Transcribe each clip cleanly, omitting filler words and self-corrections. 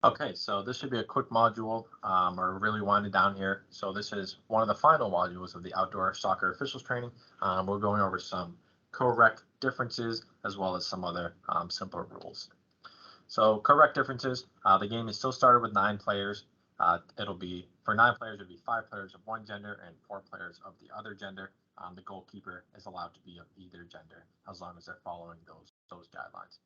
Okay, so this should be a quick module. We're really winding down here. So this is one of the final modules of the outdoor soccer officials training. We're going over some correct differences as well as some other simpler rules. So correct differences, the game is still started with 9 players. It'll be, for 9 players, it'll be 5 players of one gender and 4 players of the other gender. The goalkeeper is allowed to be of either gender as long as they're following those guidelines.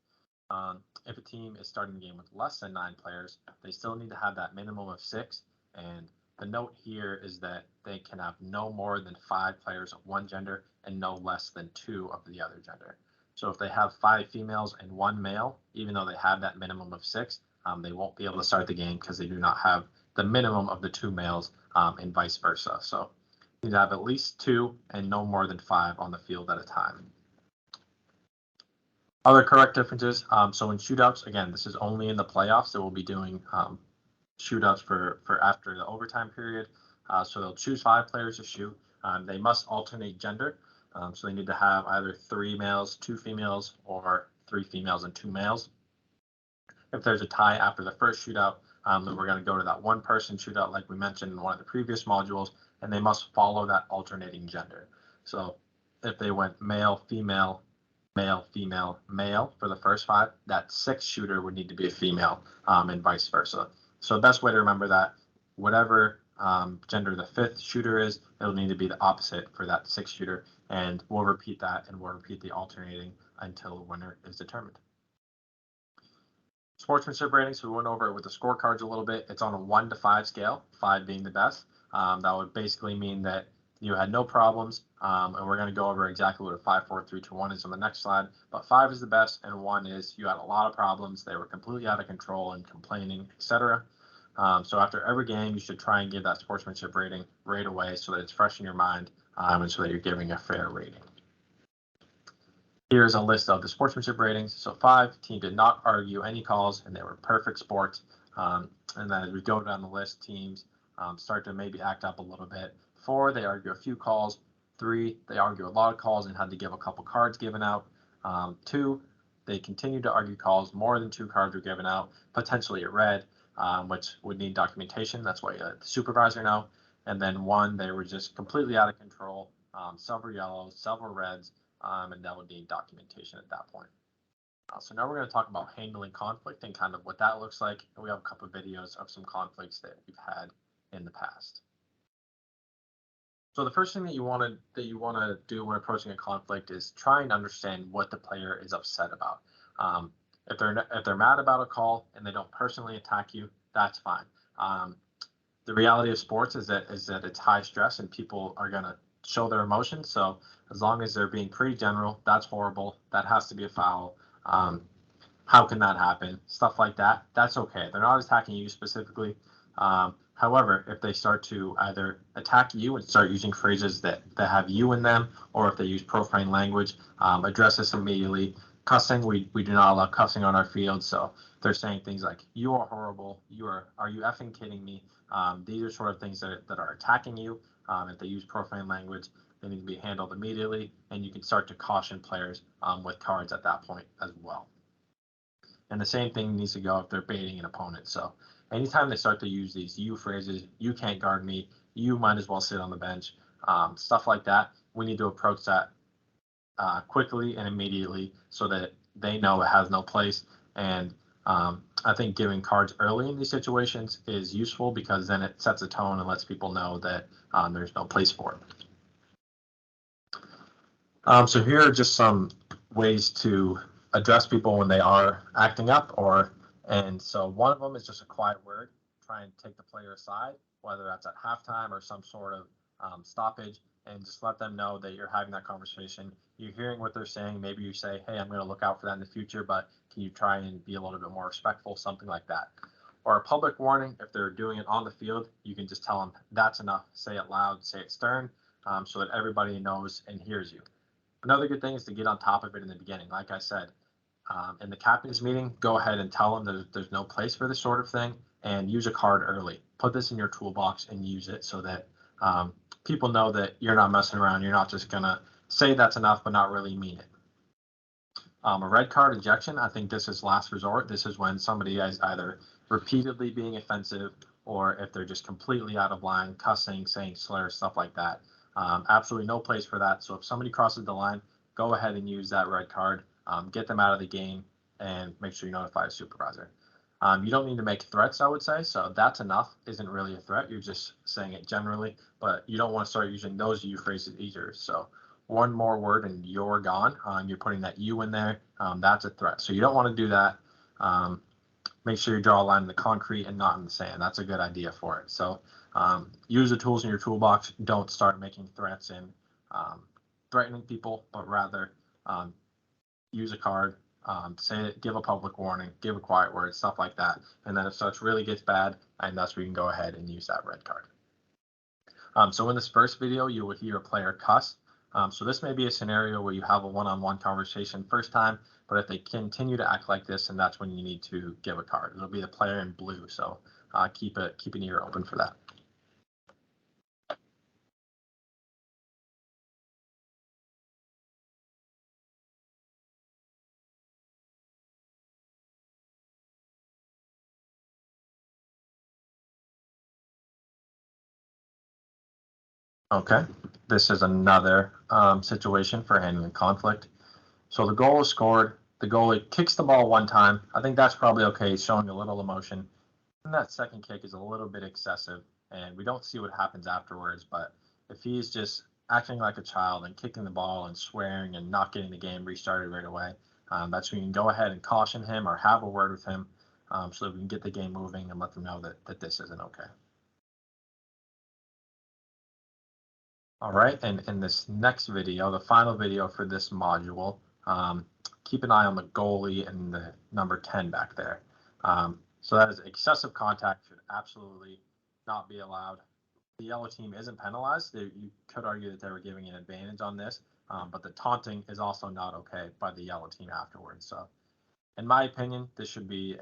If a team is starting the game with less than 9 players, they still need to have that minimum of 6. And the note here is that they can have no more than 5 players of one gender and no less than 2 of the other gender. So if they have 5 females and 1 male, even though they have that minimum of 6, they won't be able to start the game because they do not have the minimum of the 2 males and vice versa. So you need to have at least 2 and no more than 5 on the field at a time. Other correct differences, so in shootouts, again, this is only in the playoffs that we'll be doing shootouts for after the overtime period. So they'll choose 5 players to shoot. They must alternate gender. So they need to have either 3 males, 2 females, or 3 females and 2 males. If there's a tie after the first shootout, then we're going to go to that 1-person shootout like we mentioned in one of the previous modules, and they must follow that alternating gender. So if they went male, female, male, female, male for the first 5, that 6th shooter would need to be a female, and vice versa. So the best way to remember that, whatever gender the 5th shooter is, it'll need to be the opposite for that 6th shooter, and we'll repeat that, and we'll repeat the alternating until the winner is determined. Sportsmanship rating, so we went over it with the scorecards a little bit. It's on a 1 to 5 scale, 5 being the best. That would basically mean that you had no problems, and we're going to go over exactly what a 5, 4, 3, 2, 1 is on the next slide. But 5 is the best, and 1 is you had a lot of problems. They were completely out of control and complaining, etc. So after every game, you should try and give that sportsmanship rating right away so that it's fresh in your mind, and so that you're giving a fair rating. Here's a list of the sportsmanship ratings. So 5, team did not argue any calls, and they were perfect sports. And then as we go down the list, teams start to maybe act up a little bit. 4, they argue a few calls. 3, they argue a lot of calls and had to give a couple cards given out. 2, they continued to argue calls. More than 2 cards were given out, potentially a red, which would need documentation. That's why you let the supervisor know. And then 1, they were just completely out of control. Several yellows, several reds, and that would need documentation at that point. So now we're going to talk about handling conflict and kind of what that looks like. And we have a couple of videos of some conflicts that we've had in the past. So the first thing that you want to do when approaching a conflict is try and understand what the player is upset about. If they're mad about a call and they don't personally attack you, that's fine. The reality of sports is that it's high stress and people are going to show their emotions. So as long as they're being pretty general, that's horrible. That has to be a foul. How can that happen? Stuff like that. That's okay. They're not attacking you specifically. However, if they start to either attack you and start using phrases that have you in them, or if they use profane language, address this immediately. Cussing, we do not allow cussing on our field. So they're saying things like, you are horrible. Are you effing kidding me? These are sort of things that are attacking you. If they use profane language, they need to be handled immediately, and you can start to caution players with cards at that point as well. And the same thing needs to go if they're baiting an opponent. So anytime they start to use these you phrases, you can't guard me, you might as well sit on the bench, stuff like that, we need to approach that quickly and immediately so that they know it has no place. And I think giving cards early in these situations is useful because then it sets a tone and lets people know that there's no place for it. So here are just some ways to address people when they are acting up, and so one of them is just a quiet word. Try and take the player aside, whether that's at halftime or some sort of stoppage, and just let them know that you're having that conversation. You're hearing what they're saying. Maybe you say, hey, I'm going to look out for that in the future, but can you try and be a little bit more respectful, something like that. Or a public warning, if they're doing it on the field, you can just tell them that's enough. Say it loud, say it stern, so that everybody knows and hears you. Another good thing is to get on top of it in the beginning. Like I said, in the captain's meeting, go ahead and tell them there's no place for this sort of thing, and use a card early. Put this in your toolbox and use it so that people know that you're not messing around. You're not just going to say that's enough but not really mean it. A red card ejection, I think this is last resort. This is when somebody is either repeatedly being offensive, or if they're just completely out of line, cussing, saying slurs, stuff like that. Absolutely no place for that. So if somebody crosses the line, go ahead and use that red card. Get them out of the game and make sure you notify a supervisor. You don't need to make threats, I would say. So that's enough isn't really a threat. You're just saying it generally, but you don't want to start using those you phrases either. So one more word and you're gone. You're putting that you in there. That's a threat. So you don't want to do that. Make sure you draw a line in the concrete and not in the sand. That's a good idea for it. So use the tools in your toolbox. Don't start making threats and threatening people, but rather use a card, say it, give a public warning, give a quiet word, stuff like that. And then if such really gets bad, and that's where you can go ahead and use that red card. So in this first video, you will hear a player cuss. So this may be a scenario where you have a one-on-one conversation first time, but if they continue to act like this, and that's when you need to give a card. It'll be the player in blue, so keep an ear open for that. Okay, this is another situation for handling conflict. So the goal is scored. The goalie kicks the ball one time. I think that's probably okay, showing a little emotion. And that second kick is a little bit excessive, and we don't see what happens afterwards. But if he's just acting like a child and kicking the ball and swearing and not getting the game restarted right away, that's when you can go ahead and caution him or have a word with him so that we can get the game moving and let them know that this isn't okay. All right, and in this next video, the final video for this module, keep an eye on the goalie and the number 10 back there. So that is excessive contact, should absolutely not be allowed. The yellow team isn't penalized. You could argue that they were giving an advantage on this, but the taunting is also not okay by the yellow team afterwards. So in my opinion, this should be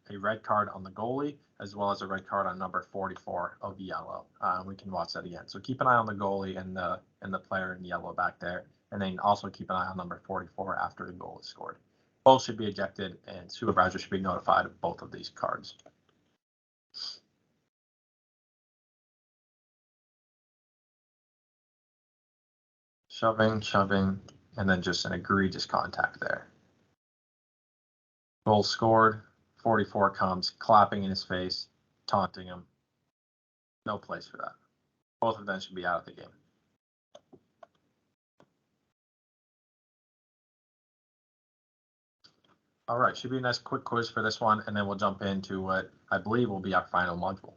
a red card on the goalie as well as a red card on number 44 of yellow. We can watch that again. So keep an eye on the goalie and the player in yellow back there, and then also keep an eye on number 44 after the goal is scored. Both should be ejected, and supervisor should be notified of both of these cards. Shoving, and then just an egregious contact there. Goal scored, 44 comes, clapping in his face, taunting him. No place for that. Both of them should be out of the game. All right, should be a nice quick quiz for this one, and then we'll jump into what I believe will be our final module.